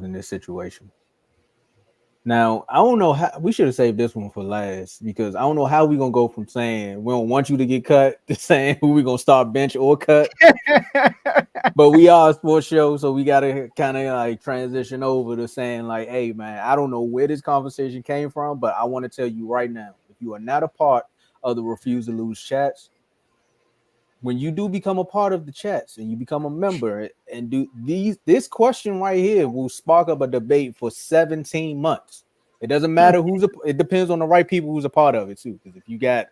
in this situation. Now, I don't know how we should have saved this one for last because I don't know how we gonna go from saying we don't want you to get cut to saying who we gonna start bench or cut. But we are a sports show, so we gotta kind of like transition over to saying like, hey man, I don't know where this conversation came from, but I want to tell you right now, if you are not a part of the Refuse to Lose chats, when you do become a part of the chats and you become a member and do this question right here will spark up a debate for 17 months. It doesn't matter it depends on the right people who's a part of it too. Because if you got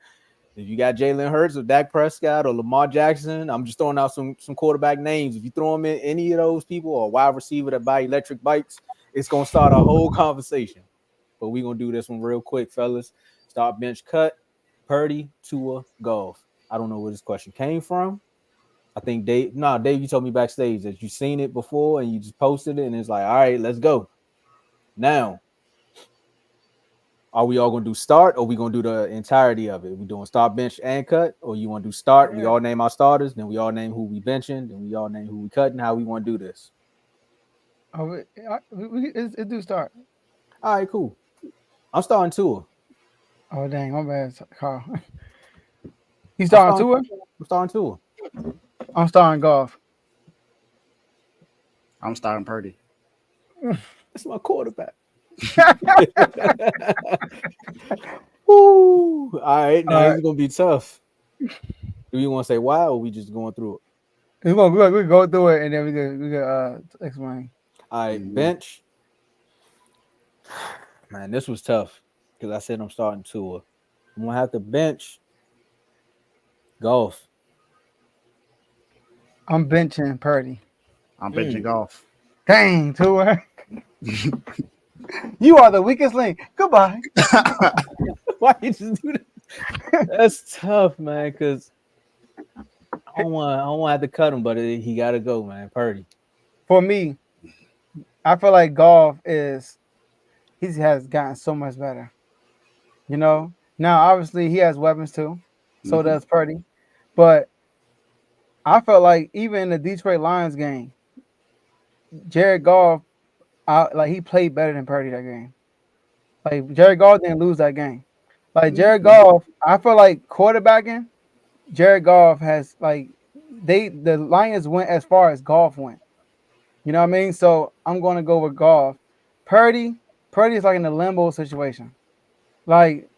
Jalen Hurts or Dak Prescott or Lamar Jackson, I'm just throwing out some quarterback names. If you throw them in any of those people or a wide receiver that buy electric bikes, it's gonna start a whole conversation. But we're gonna do this one real quick, fellas. Start bench cut, Purdy, Tua, Goff. I don't know where this question came from. I think Dave, you told me backstage that you seen it before and you just posted it, and it's like, all right, let's go. Now, are we all gonna do start or we gonna do the entirety of it? We doing start, bench, and cut, or you want to do start? We all name our starters, then we all name who we benching, then we all name who we cutting. How we want to do this? Oh, it do start. All right, cool. I'm starting Tua. Oh dang, my bad, Carl. You I'm starting starting, Tua? I'm starting Tua. I'm starting Goff. I'm starting Purdy. That's my quarterback. Woo. All right, now this is gonna be tough. Do you want to say why, or we just going through it? We go through it and then we could explain. All right, bench. Man, this was tough because I said I'm starting Tua. I'm gonna have to bench Goff. I'm benching Purdy. I'm benching Goff. Dang, Tua. You are the weakest link. Goodbye. Why you just do that? That's tough, man. Because I don't want to have to cut him, but he got to go, man. Purdy. For me, I feel like Goff he has gotten so much better. You know, now obviously he has weapons too, so does Purdy. But I felt like even in the Detroit Lions game, Jared Goff, he played better than Purdy that game. Like Jared Goff didn't lose that game. Like Jared Goff, I feel like quarterbacking, Jared Goff has the Lions went as far as Goff went. You know what I mean? So I'm going to go with Goff. Purdy is like in a limbo situation. Like,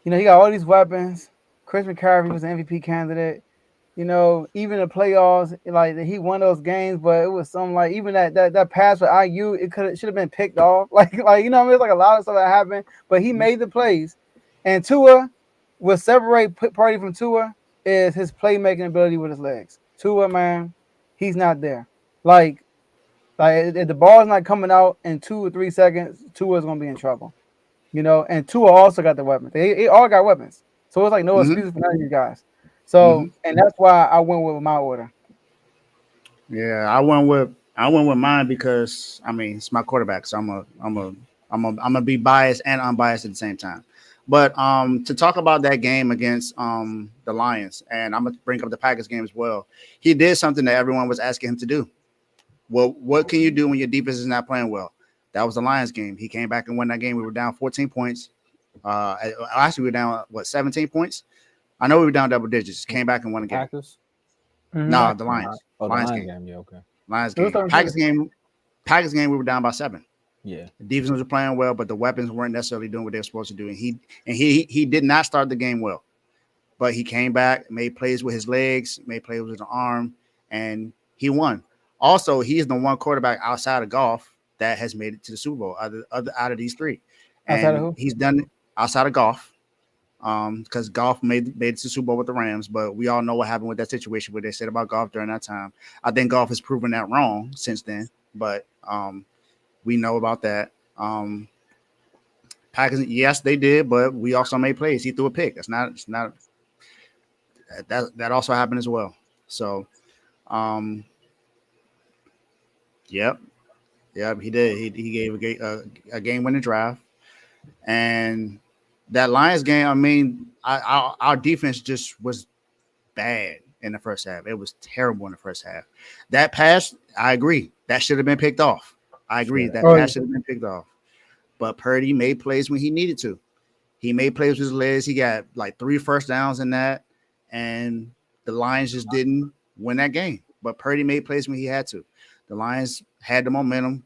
he got all these weapons. Chris McCaffrey was an MVP candidate. Even the playoffs, like he won those games, but it was some even that pass for IU, should have been picked off. Like there's like a lot of stuff that happened, but he made the plays. And Tua, what separate Purdy from Tua is his playmaking ability with his legs. Tua, man, he's not there. Like if the ball's not coming out in 2 or 3 seconds, Tua's gonna be in trouble. And Tua also got the weapons. They all got weapons. So it's like no excuse for none of these guys. So and that's why I went with my order. Yeah, I went with mine because it's my quarterback, so I'm gonna be biased and unbiased at the same time. But to talk about that game against the Lions, and I'm gonna bring up the Packers game as well. He did something that everyone was asking him to do. Well, what can you do when your defense is not playing well? That was the Lions game. He came back and won that game. We were down 14 points. Actually, we were down 17 points. I know we were down double digits. Came back and won the game. Packers? No, the Lions. Oh, the Lions game. game. Yeah, okay. Lions game. Packers game. We were down by 7. Yeah. The defense was playing well, but the weapons weren't necessarily doing what they were supposed to do. And he did not start the game well, but he came back, made plays with his legs, made plays with his arm, and he won. Also, he is the one quarterback outside of Goff that has made it to the Super Bowl out of these 3. And outside of who? He's done it outside of Goff. Because Goff made it to the Super Bowl with the Rams, but we all know what happened with that situation, what they said about Goff during that time. I think Goff has proven that wrong since then, but we know about that. Packers, yes, they did, but we also made plays. He threw a pick. It's not that also happened as well. So, yep, he did. He gave a game-winning drive, and that Lions game, our defense just was bad in the first half. It was terrible in the first half. That pass, I agree, that should have been picked off. I agree Yeah. that pass should have been picked off. But Purdy made plays when he needed to. He made plays with his legs. He got like 3 first downs in that, and the Lions just didn't win that game. But Purdy made plays when he had to. The Lions had the momentum.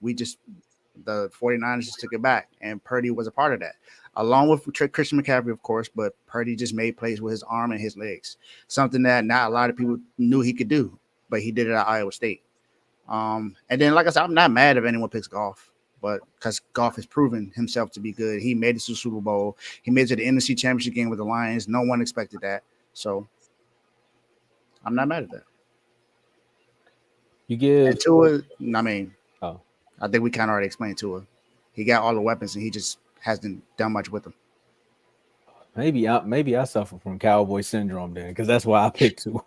The 49ers just took it back, and Purdy was a part of that, along with Christian McCaffrey, of course. But Purdy just made plays with his arm and his legs, something that not a lot of people knew he could do, but he did it at Iowa State. And then, like I said, I'm not mad if anyone picks Goff, but because Goff has proven himself to be good. He made it to the Super Bowl. He made it to the NFC Championship game with the Lions. No one expected that. So I'm not mad at that. You give and Tua, I mean, oh. I think we kind of already explained Tua. He got all the weapons, and he just hasn't done much with them. Maybe I suffer from cowboy syndrome then, because that's why I picked Tua.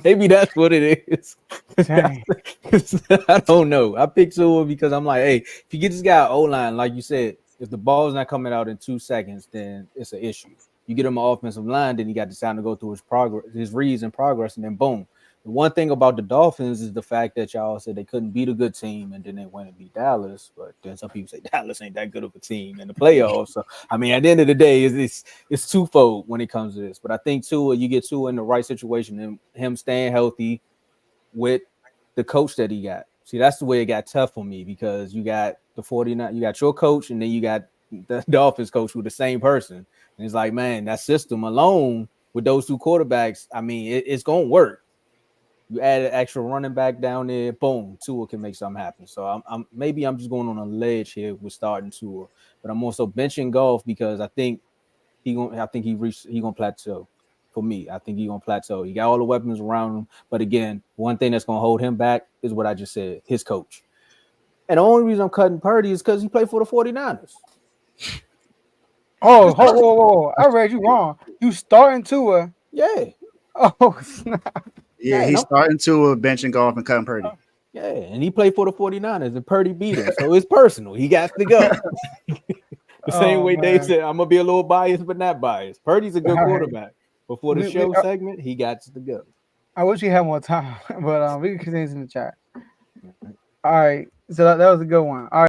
Maybe that's what it is. I don't know. I picked Tua because I'm like, hey, if you get this guy O-line, like you said, if the ball's not coming out in 2 seconds, then it's an issue. You get him an offensive line, then he got the time to go through his progress, his reads and progress, and then boom. The one thing about the Dolphins is the fact that y'all said they couldn't beat a good team, and then they went and beat Dallas. But then some people say Dallas ain't that good of a team in the playoffs. So I mean, at the end of the day, it's twofold when it comes to this. But I think Tua, you get Tua in the right situation, and him staying healthy with the coach that he got. See, that's the way it got tough for me, because you got the 49, you got your coach, and then you got the Dolphins coach who the same person. And it's like, man, that system alone with those 2 quarterbacks, I mean, it's gonna work. You add an extra running back down there, boom, Tua can make something happen. So maybe I'm just going on a ledge here with starting Tua, but I'm also benching Goff because I think he gonna plateau. For me, I think he's gonna plateau. He got all the weapons around him, but again, one thing that's gonna hold him back is what I just said, his coach. And the only reason I'm cutting Purdy is because he played for the 49ers. Oh, whoa. I read you wrong. You starting Tua. Yeah. Oh, snap. Yeah, he's starting to bench and Goff and cutting Purdy. Yeah, and he played for the 49ers, and Purdy beat him. So it's personal. He got to go. The same way Dave said, I'm going to be a little biased, but not biased. Purdy's a good quarterback. But for the show segment, he got to go. I wish we had more time, but we can continue in the chat. All right. So that was a good one. All right.